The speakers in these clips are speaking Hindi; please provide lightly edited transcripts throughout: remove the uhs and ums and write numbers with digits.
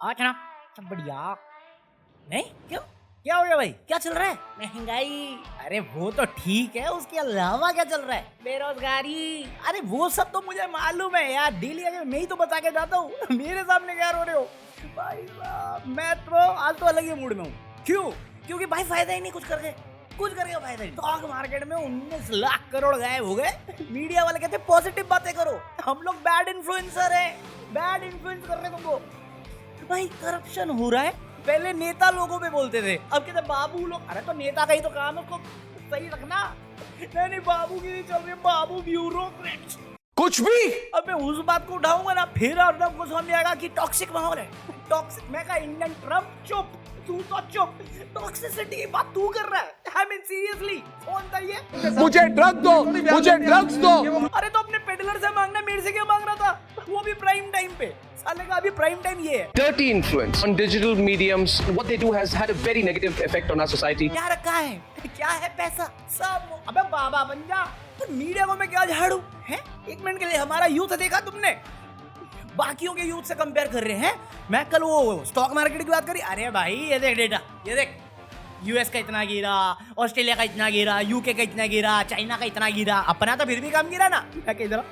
अच्छा सब बढ़िया। नहीं क्यों, क्या हो गया भाई, क्या चल रहा है? महंगाई, अरे वो तो ठीक है, उसके अलावा क्या चल रहा है? बेरोजगारी, अरे वो सब तो मुझे मालूम है यार, डेली अगर मैं ही तो बता के जाता हूँ मेरे सामने क्या रो रहे हो भाई साहब? मैं तो आज तो अलग ही मूड में हूँ। क्यों? क्योंकि भाई फायदा ही नहीं कुछ करके फायदा नहीं। स्टॉक मार्केट में 19 लाख करोड़ गायब हो गए। मीडिया वाले कहते पॉजिटिव बातें करो, हम लोग बैड इन्फ्लुएंसर हैं, बैड इन्फ्लुएंस कर रहे हैं तुमको। भाई करप्शन हो रहा है, पहले नेता लोगों पे बोलते थे, अब कहते बाबू लोग। अरे तो नेता का ही तो काम है उसको सही रखना। नहीं बाबू की नहीं चल रही, बाबू ब्यूरोक्रेट कुछ भी। अब मैं उस बात को उठाऊंगा ना, फिर अर्नब को समझ आएगा कि टॉक्सिक माहौल है। टॉक्सिक, मैं कहा इंडियन ट्रम्प चुप, तू तो चुप। टॉक्सिसिटी की बात तू कर रहा है, आई मीन सीरियसली। कौन था ये? मुझे ड्रग दो, मुझे ड्रग्स दो। अरे तो अपने पेडलर से मांगना, मेरे से क्या मांग रहा था? वो भी प्राइम टाइम पे। साले का अभी प्राइम टाइम ये है। Dirty influence on digital mediums. What they do has had a very negative effect on our society. क्या रखा है, क्या है पैसा सब। अबे बाबा बन जा, तो मीडिया को मैं क्या झाड़ू है? एक मिनट के लिए हमारा यूथ देखा तुमने? बाकियों के यूथ से कंपेयर कर रहे हैं। मैं कल वो स्टॉक मार्केट की बात करी, अरे भाई ये देख डेटा, ये देख यूएस का इतना गिरा, ऑस्ट्रेलिया का इतना गिरा, यूके का इतना गिरा, चाइना का इतना गिरा, अपना तो फिर भी कम गिरा ना। मैं कह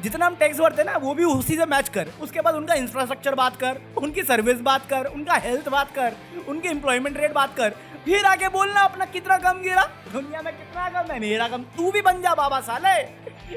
जितना हम टैक्स भरते ना वो भी उसी से मैच कर, उसके बाद उनका इंफ्रास्ट्रक्चर बात कर, उनकी सर्विस बात कर, उनका हेल्थ बात कर, उनकी एम्प्लॉयमेंट रेट बात कर, फिर आगे बोलना अपना कितना कम गिरा। दुनिया में कितना कम है, मेरा कम। तू भी बन जा बाबा साले।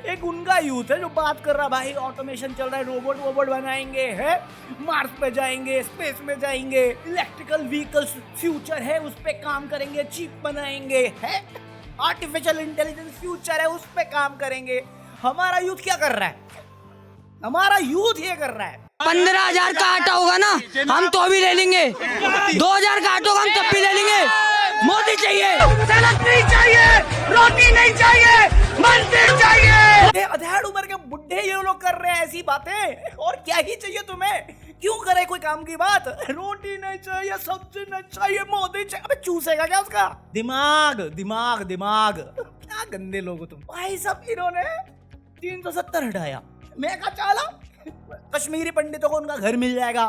एक उनका यूथ है जो बात कर रहा, भाई ऑटोमेशन चल रहा है, रोबोट बनाएंगे, है मार्स पे जाएंगे, स्पेस में जाएंगे, इलेक्ट्रिकल व्हीकल्स फ्यूचर है, उस पे काम करेंगे, चिप बनाएंगे, है आर्टिफिशियल इंटेलिजेंस फ्यूचर है, उस पे काम करेंगे। हमारा यूथ क्या कर रहा है? हमारा यूथ ये कर रहा है 15,000 का आटा होगा ना, हम तो भी ले लेंगे। 2,000 का आटा होगा हम तब भी ले लेंगे। मोदी चाहिए, सड़क नहीं चाहिए, रोटी नहीं चाहिए, मंदिर चाहिए। अधेड़ उम्र के बुढ़े ये लोग कर रहे हैं ऐसी बातें, और क्या ही चाहिए तुम्हें? क्यों करे कोई काम की बात? रोटी नहीं चाहिए, सब्जी नहीं चाहिए, मोदी चाहिए। अबे चूसेगा क्या उसका दिमाग? दिमाग दिमाग क्या गंदे लोग हो तुम। भाई सब इन्होंने 370 हटाया। मैं कहा चला कश्मीरी पंडितों को उनका घर मिल जाएगा,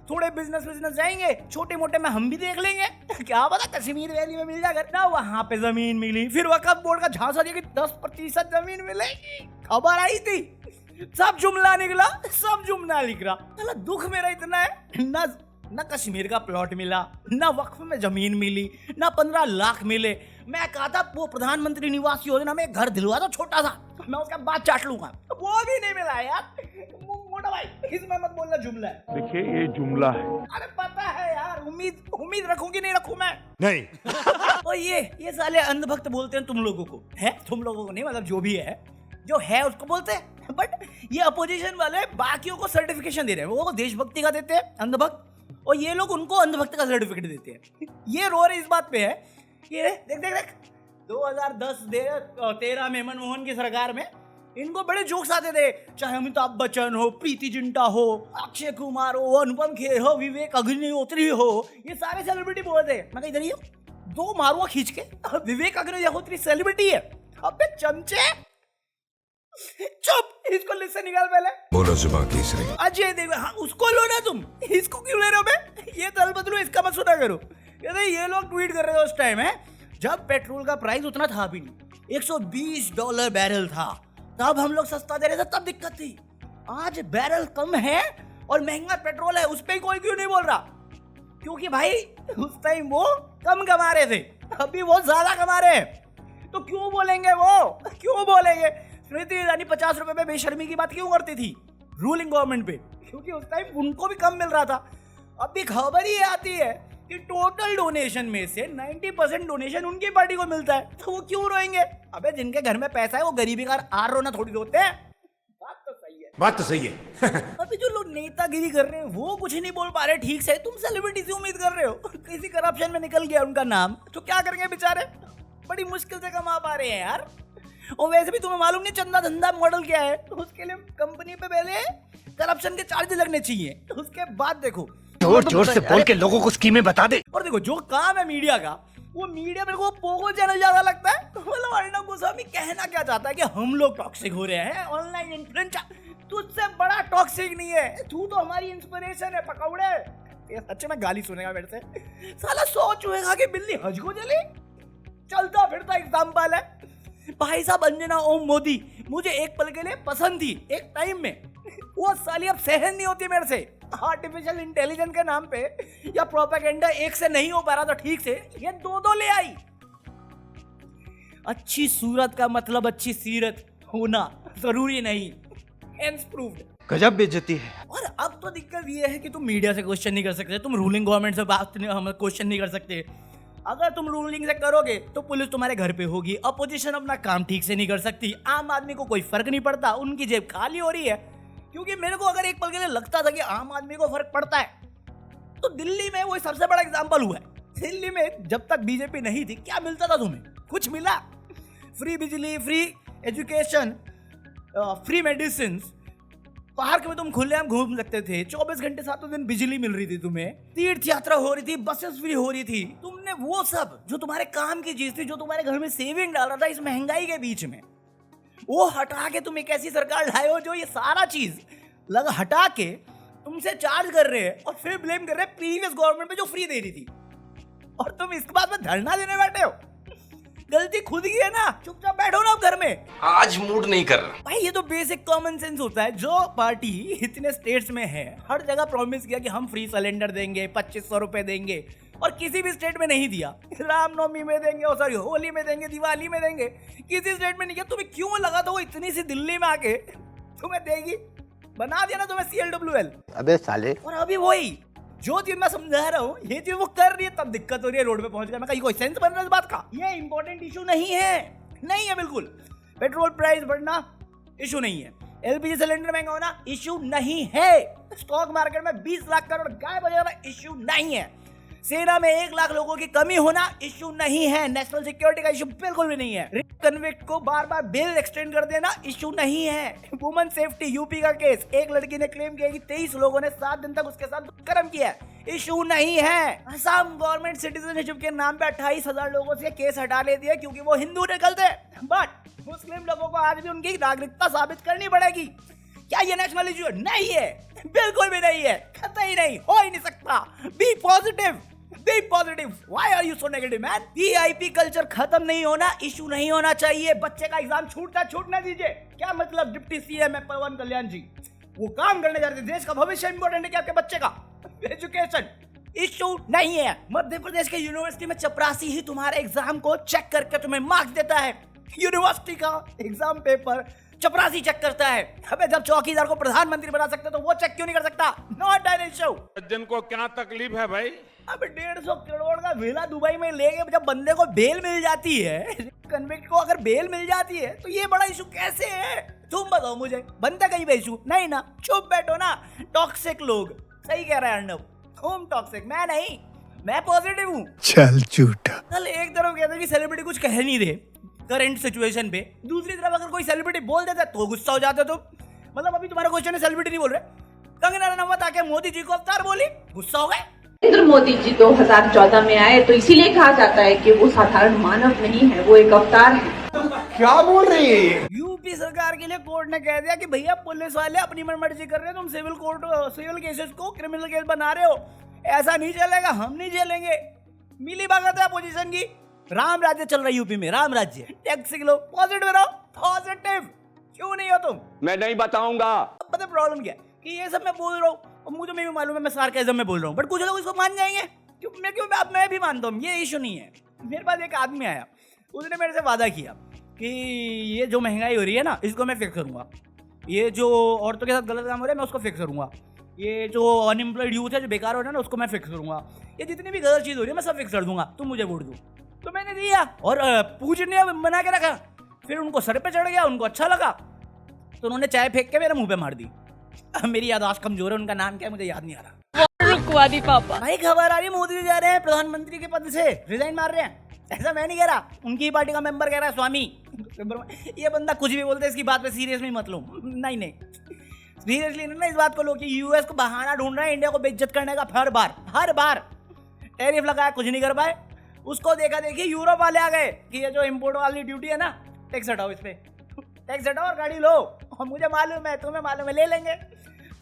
थोड़े बिजनेस जाएंगे छोटे मोटे में, हम भी देख लेंगे। क्या पता कश्मीर वैली में मिल जाएगा ना, वहां पे जमीन मिली, फिर वक्फ बोर्ड का झांसा दिया कि 10% जमीन मिलेगी। खबर आई थी, सब जुमला निकला, सब जुमला लिख रहा। दुख मेरा इतना है, ना कश्मीर का प्लॉट मिला, ना वक्फ में जमीन मिली, ना 15 लाख मिले। मैं कहा था वो प्रधानमंत्री निवास योजना में घर दिलवा दो छोटा सा, मैं उसका बात चाट लूंगा, वो भी नहीं मिला यार। मोटा भाई इसमें मत बोलना जुमला है। देखिए ये जुमला है। अरे पता है यार, उम्मीद रखूंगी नहीं रखूं मैं नहीं। और ये साले अंधभक्त बोलते हैं तुम लोगों को, है तुम लोगों को नहीं, मतलब जो भी है, जो है उसको बोलते हैं। बट ये अपोजिशन वाले बाकियों को सर्टिफिकेशन दे रहे हैं, वो देशभक्ति का देते हैं अंधभक्त, और ये लोग उनको अंधभक्त का सर्टिफिकेट देते हैं। ये रो रहे इस बात पे है, ये देख 2010-13 में मनमोहन की सरकार में इनको बड़े जोक्स आते थे, चाहे अमिताभ बच्चन हो, प्रीति जिंटा हो, अक्षय कुमार हो, अनुपम खेर हो, विवेक अग्निहोत्री हो, ये सारे सेलिब्रिटी बोलते थे। मैं इधर ही दो मारुआ खींच के, विवेक अग्निहोत्री सेलिब्रिटी है। अबे चमचे चुप, इसको लिस्ट से निकाल पहले। बोलो जुबान तीसरी। अजय देवगन, हाँ उसको लो ना तुम, इसको क्यों ले रहे हो बे? ये तल बदलो, इसका मत सुना करो। ये लोग ट्वीट कर रहे थे उस टाइम है जब पेट्रोल का प्राइस उतना था भी नहीं, $120 बैरल था, तब हम लोग सस्ता दे रहे थे, तब दिक्कत थी। आज बैरल कम है और महंगा पेट्रोल है, उस पर कोई क्यों नहीं बोल रहा? क्योंकि भाई उस टाइम वो कम कमा रहे थे, अभी वो ज्यादा कमा रहे हैं, तो क्यों बोलेंगे वो? क्यों बोलेंगे? स्मृति ईरानी 50 रुपए में बेशर्मी की बात क्यों करती थी रूलिंग गवर्नमेंट पे? क्योंकि उस टाइम उनको भी कम मिल रहा था। अभी खबर ही आती है कि टोटल डोनेशन में से 90% डोनेशन उनकी पार्टी को मिलता है, तो वो क्यों रोएंगे? अबे जिनके घर में पैसा है वो गरीबी का आर रोना थोड़ी रोते हैं। बात तो सही है। अभी जो लोग नेतागिरी कर रहे हैं वो कुछ नहीं बोल पा रहे ठीक से, तुम सेलिब्रिटी से उम्मीद कर रहे हो? किसी करप्शन में निकल गया उनका नाम, तो क्या करेंगे बेचारे? बड़ी मुश्किल से कमा पा रहे हैं यार। और वैसे भी तुम्हें मालूम नहीं चंदा धंधा मॉडल क्या है, उसके लिए कंपनी पे पहले करप्शन के चार्ज लगने चाहिए, उसके बाद देखो। जोर से बोल के लोगों को स्कीमें बता दे। और देखो जो काम है मीडिया का, वो मीडिया मेरे को पोगो चैनल ज्यादा लगता है। मतलब अर्नब गोस्वामी कहना क्या चाहता है कि हम लोग टॉक्सिक हो रहे हैं, ऑनलाइन इन्फ्लुएंसर। तुझसे बड़ा टॉक्सिक नहीं है, तू तो हमारी इंस्पिरेशन है पकौड़े। ये सच्चे में गाली सुनेगा मेरे से, साला 100 चूहे खा के बिल्ली हज को चली। चलता फिरता एग्जाम्पल है भाई साहब। अंजना ओम मोदी मुझे एक पल के लिए पसंद थी एक टाइम में, वो साली अब सहन नहीं होती मेरे से। आर्टिफिशियल इंटेलिजेंस के नाम पे या प्रोपेगेंडा एक से नहीं हो पा रहा था ठीक से, ये दो ले आई। अच्छी सूरत का मतलब अच्छी सीरत होना जरूरी नहीं, हेंस प्रूव्ड। गजब बेइज्जती है। और अब तो दिक्कत ये है कि तुम मीडिया से क्वेश्चन नहीं कर सकते, तुम रूलिंग गवर्नमेंट से बात हम क्वेश्चन नहीं कर सकते। अगर तुम रूलिंग से करोगे तो पुलिस तुम्हारे घर पे होगी, अपोजिशन अपना काम ठीक से नहीं कर सकती, आम आदमी को कोई फर्क नहीं पड़ता, उनकी जेब खाली हो रही है। क्योंकि मेरे को अगर एक पल के लिए लगता था कि आम आदमी को फर्क पड़ता है, तो दिल्ली में वो सबसे बड़ा एग्जाम्पल हुआ है। दिल्ली में जब तक बीजेपी नहीं थी क्या मिलता था तुम्हें? कुछ मिला? फ्री बिजली, free education, free medicine, park में तुम खुलेआम घूम सकते थे, 24 घंटे 7 दिन बिजली मिल रही थी तुम्हें, तीर्थ यात्रा हो रही थी, बसेस फ्री हो रही थी। तुमने वो सब जो तुम्हारे काम की चीज थी, जो तुम्हारे घर में सेविंग डाल रहा था इस महंगाई के बीच में, वो हटा के तुम एक ऐसी सरकार लाए हो जो ये सारा चीज हटा के तुमसे चार्ज कर रहे हैं और फिर ब्लेम कर रहे हैं प्रीवियस गवर्नमेंट पे जो फ्री दे रही थी। और तुम इसके बाद में धरना देने बैठे हो। गलती खुद की है ना, चुपचाप बैठो ना घर में। आज मूड नहीं कर रहा। भाई ये तो बेसिक कॉमन सेंस होता है। जो पार्टी इतने स्टेट्स में है, हर जगह प्रॉमिस किया कि हम फ्री सिलेंडर देंगे, 2500 रुपए देंगे, और किसी भी स्टेट में नहीं दिया। रामनवमी में देंगे, और सॉरी होली में देंगे, दिवाली में देंगे, किसी स्टेट में नहीं किया। तुम्हें क्यों लगा था वो इतनी सी दिल्ली में आके तुम्हें देगी? बना दिया ना तुम्हें CLWL। अबे साले। और अभी वही जो चीज मैं समझा रहा हूँ, ये चीज वो कर रही है, तब दिक्कत हो रही है, रोड पे पहुंच गया। मैं कहीं कोई सेंस बन रहा है इस बात का? ये इंपॉर्टेंट इशू नहीं है बिल्कुल। पेट्रोल प्राइस बढ़ना इशू नहीं है, LPG सिलेंडर महंगा होना इशू नहीं है, स्टॉक मार्केट में 20 लाख करोड़ गायब हो जाना इशू नहीं है, सेना में 1 लाख लोगों की कमी होना इशू नहीं है, नेशनल सिक्योरिटी का इशू बिल्कुल भी नहीं है, कन्विक्ट को बार बार बेल एक्सटेंड कर देना इशू नहीं है, वुमेन सेफ्टी, यूपी का केस, एक लड़की ने क्लेम किया कि 23 लोगों ने 7 दिन तक उसके साथ दुष्कर्म किया, इशू नहीं है। असम गवर्नमेंट सिटीजनशिप के नाम पे 28,000 लोगों से केस हटा लेती है क्योंकि वो हिंदू निकलते, बट मुस्लिम लोगों को आज भी उनकी नागरिकता साबित करनी पड़ेगी। क्या ये नेशनल इशू है? नहीं है, बिल्कुल भी नहीं है, कतई नहीं, हो ही नहीं सकता। Be positive, be positive. Why are you so negative man? VIP culture खत्म नहीं होना इशू नहीं होना चाहिए। बच्चे का एग्जाम छूटने दीजिए। क्या मतलब? डिप्टी CM है पवन कल्याण जी, वो काम करने जा रहे थे, देश का भविष्य इंपॉर्टेंट है कि आपके बच्चे का? एजुकेशन इशू नहीं है। मध्य प्रदेश के यूनिवर्सिटी में चपरासी ही तुम्हारे एग्जाम को चेक करके तुम्हें मार्क्स देता है। यूनिवर्सिटी का एग्जाम पेपर चपरासी चेक करता है। अबे जब चौकीदार को प्रधानमंत्री बना सकते तो वो चेक क्यों नहीं कर सकता? Not an issue. सज्जन को क्या तकलीफ है भाई? अब 150 करोड़ का विला दुबई में लेके जब बंदे को बेल मिल जाती है, कन्विक्ट को अगर बेल मिल जाती है, तो ये बड़ा इशू कैसे है? तुम बताओ मुझे, बनता कहीं पे इशू? नहीं ना, चुप बैठो ना। टॉक्सिक लोग, सही कह रहा है अर्णव, तुम टॉक्सिक, मैं नहीं, मैं पॉजिटिव हूँ। चल झूठा। कल एक तरफ कहते कि सेलिब्रिटी कुछ कह नहीं दे करंट सिचुएशन पे, दूसरी तरफ अगर कोई सेलिब्रिटी बोल देता तो गुस्सा हो जाते तुम। मतलब अभी तुम्हारा क्वेश्चन है सेलिब्रिटी नहीं बोल रहे, कंगना रनावत आके मोदी जी को अवतार बोली, गुस्सा हो गए। नरेंद्र मोदी जी 2014 में आए तो इसीलिए कहा जाता है कि वो साधारण मानव नहीं है, वो एक अवतार है। क्या बोल रही है? यूपी सरकार के लिए कोर्ट ने कह दिया कि भैया पुलिस वाले अपनी मनमर्जी कर रहे हैं, तुम सिविल केसेस को क्रिमिनल केस बना रहे हो, ऐसा नहीं चलेगा, हम नहीं झेलेंगे। मिली भगत है अपोजिशन की, राम राज्य चल रहा है यूपी में, राम राज्य। टैक्स लो, पॉजिटिव रहो, पॉजिटिव क्यों नहीं हो तुम? मैं नहीं बताऊंगा। पता प्रॉब्लम क्या है कि ये सब मैं बोल रहा हूँ और मुझे भी मालूम है मैं सार्केज्म में बोल रहा हूँ, बट कुछ लोग इसको मान जाएंगे। मैं भी मानता हूँ, ये इशू नहीं है। मेरे पास एक आदमी आया, उसने मेरे से वादा किया कि ये जो महंगाई हो रही है ना, इसको मैं फिक्स करूंगा, ये जो औरतों के साथ गलत काम हो रहा है मैं उसको फिक्स करूंगा, ये जो अनएम्प्लॉयड यूथ है जो बेकार हो रहा है ना उसको मैं फिक्स करूंगा, ये जितनी भी गलत चीज़ हो रही है मैं सब फिक्स कर दूंगा, तुम मुझे वोट दो। तो मैंने दिया और पूछने बना के रखा, फिर उनको सर पे चढ़ गया, उनको अच्छा लगा तो उन्होंने चाय फेंक के मेरे मुंह पे मार दी। मेरी याददाश्त कमजोर है, उनका नाम क्या है मुझे याद नहीं आ रहा। रुकवादी पापा। भाई खबर आ रही है मोदी जी जा रहे हैं प्रधानमंत्री के पद से, रिजाइन मार रहे हैं। ऐसा मैं नहीं कह रहा, उनकी पार्टी का मेंबर कह रहा है, स्वामी। ये बंदा कुछ भी बोलते है, इसकी बात पे सीरियसली मत लो। नहीं सीरियसली ना इस बात को लो कि यूएस को बहाना ढूंढ रहा है इंडिया को बेइज्जत करने का। हर बार टैरिफ लगाया, कुछ नहीं कर पाए। उसको देखा देखी यूरोप वाले आ गए कि ये जो इम्पोर्ट वाली ड्यूटी है ना, टैक्स हटाओ, इस पे टैक्स हटाओ और गाड़ी लो और मुझे मालूम है, तुम्हें मालूम है, ले लेंगे।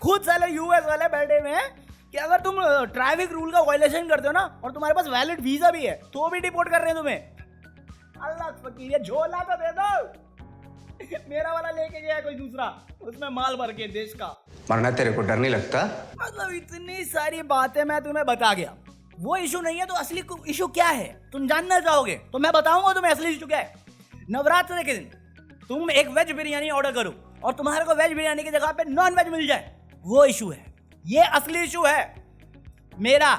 खुद साले यूएस वाले बैठे हुए हैं कि अगर तुम ट्रैफिक रूल का वायलेशन करते हो ना और तुम्हारे पास वैलिड वीजा भी है तो भी डिपोर्ट कर रहे हैं तुम्हें। अल्लाह फकीर, ये झोला तो दे दो। मेरा वाला लेके गया कोई दूसरा, उसमें माल भर के देश का। मरना तेरे को डर नहीं लगता? मतलब इतनी सारी बातें मैं तुम्हें बता गया। वो इशू नहीं है तो असली इशू क्या है तुम जानना चाहोगे तो मैं बताऊंगा तुम्हें असली इशू क्या है। नवरात्र के दिन तुम एक वेज बिरयानी ऑर्डर करो और तुम्हारे को वेज बिरयानी की जगह पे नॉन वेज मिल जाए, वो इशू है। ये असली इशू है मेरा,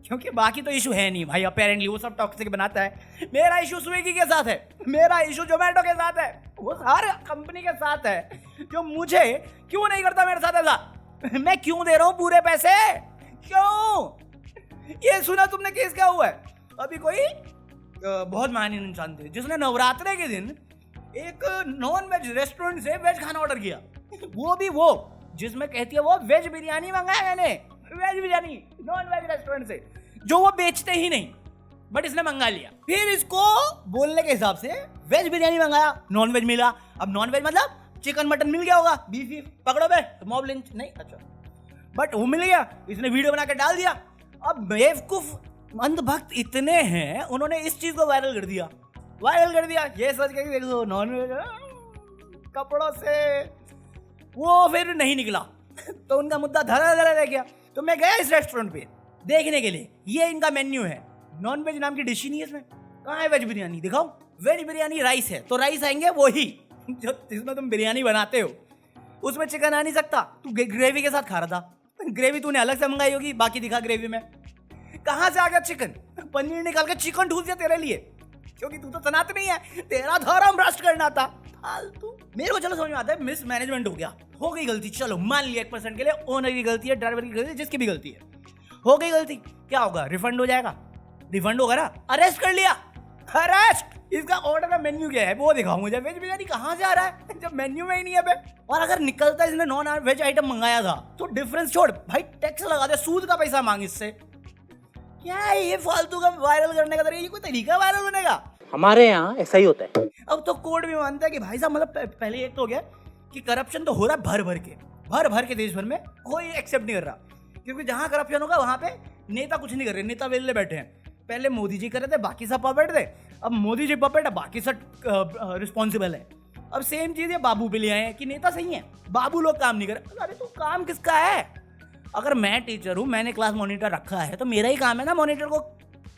क्योंकि बाकी तो इशू है नहीं भाई। अपेरेंटली वो सब टॉक्सिक बनाता है। मेरा इशू स्विगी के साथ है, मेरा इशू जोमेटो के साथ है, वो हर कंपनी के साथ है जो मुझे क्यों नहीं करता मेरे साथ ऐसा। मैं क्यों दे रहा हूं पूरे पैसे, क्यों? ये सुना तुमने केस क्या हुआ है? अभी कोई बहुत महान इंसान थे जिसने नवरात्रे के दिन एक नॉन वेज रेस्टोरेंट से वेज खाना ऑर्डर किया, वो भी वो जिसमें कहती है वो वेज बिरयानी मंगाया मैंने, veg biryani non veg restaurant से, जो वो बेचते ही नहीं, बट इसने मंगा लिया। फिर इसको बोलने के हिसाब से वेज बिरयानी मंगाया, नॉन वेज मिला। अब नॉन वेज मतलब चिकन मटन मिल गया होगा, बीफ पकड़ो बे, मॉब लिंच नहीं, अच्छा, बट वो मिल गया। इसने वीडियो बना के डाल दिया। अब बेवकूफ अंधभक्त इतने हैं, उन्होंने इस चीज को वायरल कर दिया ये सोच के देख लो नॉन वेज कपड़ों से। वो फिर नहीं निकला तो उनका मुद्दा धरा रह गया। तो मैं गया इस रेस्टोरेंट पे देखने के लिए, ये इनका मेन्यू है, नॉन वेज नाम की डिश ही नहीं है इसमें। कहाँ है वेज बिरयानी, दिखाओ। वेज बिरयानी राइस है तो राइस आएंगे वही जो जिसमें तुम बिरयानी बनाते हो, उसमें चिकन आ नहीं सकता। तू ग्रेवी के साथ खा रहा था, ग्रेवी तूने अलग से मंगाई होगी, बाकी दिखा ग्रेवी में। कहां से आ गया चिकन? पनीर निकाल के चिकन ढूंढ दिया तेरे लिए, क्योंकि तू तो सनातनी है, तेरा धर्म भ्रष्ट करना था फालतू। मेरे को चलो समझ में आता है मिस मैनेजमेंट हो गई गलती, चलो मान लिया 1% के लिए ओनर की गलती है, ड्राइवर की गलती है, जिसकी भी गलती है, हो गई गलती, क्या होगा? रिफंड हो जाएगा, रिफंड होगा ना, अरेस्ट कर लिया, अरेस्ट। इसका ऑर्डर का मेन्यू क्या है वो दिखाओ मुझे। वेज बिरयानी कहाँ से आ रहा है जब मेन्यू में ही नहीं है बे? और अगर निकलता इसने नॉन वेज आइटम मंगाया था तो डिफरेंस छोड़ भाई, टैक्स लगा दे, सूद का पैसा मांग इससे। क्या है ये फालतू का वायरल करने का तरीका? ये कोई तरीका वायरल होने का? हमारे यहाँ ऐसा ही होता है। अब तो कोर्ट भी मानता है कि भाई साहब, मतलब पहले एक तो हो गया कि करप्शन तो हो रहा है भर भर के देश भर में, कोई एक्सेप्ट नहीं कर रहा, क्योंकि जहां करप्शन होगा वहां पे नेता कुछ नहीं कर रहे, नेता वेले बैठे हैं। पहले मोदी जी कर रहे थे, बाकी सब पपेट थे, अब मोदी जी पपेट है, बाकी सब रिस्पॉन्सिबल है। अब सेम चीज है बाबू पे ले आए हैं कि नेता सही है, बाबू लोग काम नहीं कर रहे। अरे तो काम किसका है? अगर मैं टीचर हूं, मैंने क्लास मॉनिटर रखा है, तो मेरा ही काम है ना मॉनिटर को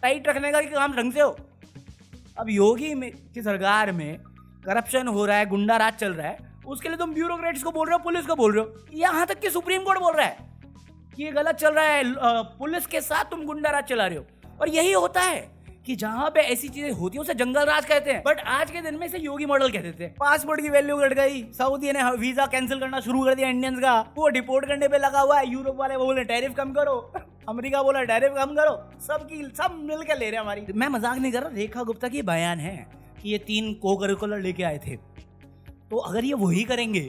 टाइट रखने का कि काम ढंग से हो। अब योगी की सरकार में करप्शन हो रहा है, गुंडा राज चल रहा है, उसके लिए तुम ब्यूरोक्रेट्स को बोल रहे हो, पुलिस को बोल रहे हो, यहां तक कि सुप्रीम कोर्ट बोल रहा है कि ये गलत चल रहा है, पुलिस के साथ तुम गुंडा राज चला रहे हो। और यही होता है कि जहां पे ऐसी चीजें होती है उसे जंगल राज कहते हैं, बट आज के दिन में इसे योगी मॉडल कहते थे। पासपोर्ट की वैल्यू घट गई, सऊदी ने वीजा कैंसिल करना शुरू कर दिया इंडियंस का, वो डिपोर्ट करने पे लगा हुआ है। यूरोप वाले बोले टैरिफ कम करो, अमेरिका बोला टैरिफ कम करो, सब मिल के ले रहे हैं हमारी। मैं मजाक नहीं कर रहा, रेखा गुप्ता की बयान है कि ये 3 को करिकुलर लेके आए थे, तो अगर ये वही करेंगे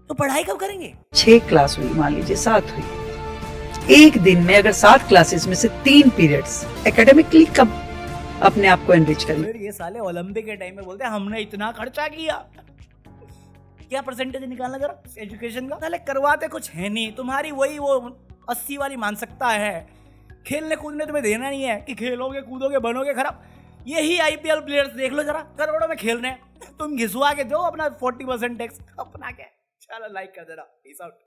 तो पढ़ाई कब करेंगे? 6 क्लास हुई, मान लीजिए 7 हुई, एक दिन में अगर 7 क्लासेस में से 3 पीरियड्स एकेडमिकली कब अपने आप को एनरिच करें? फिर ये साले ओलंपिक के टाइम में बोलते हैं हमने इतना खर्चा किया, क्या परसेंटेज निकालना जरा एजुकेशन का? साले करवाते कुछ है नहीं, तुम्हारी वही वो 80 वाली मानसिकता है, खेलने कूदने तुम्हें देना नहीं है कि खेलोगे कूदोगे बनोगे खराब। यही IPL प्लेयर्स देख लो जरा, करोड़ों में खेल रहे हैं, तुम घिसवा के दो अपना 40% टैक्स, अपना क्या? चलो लाइक कर देना, पीस आउट।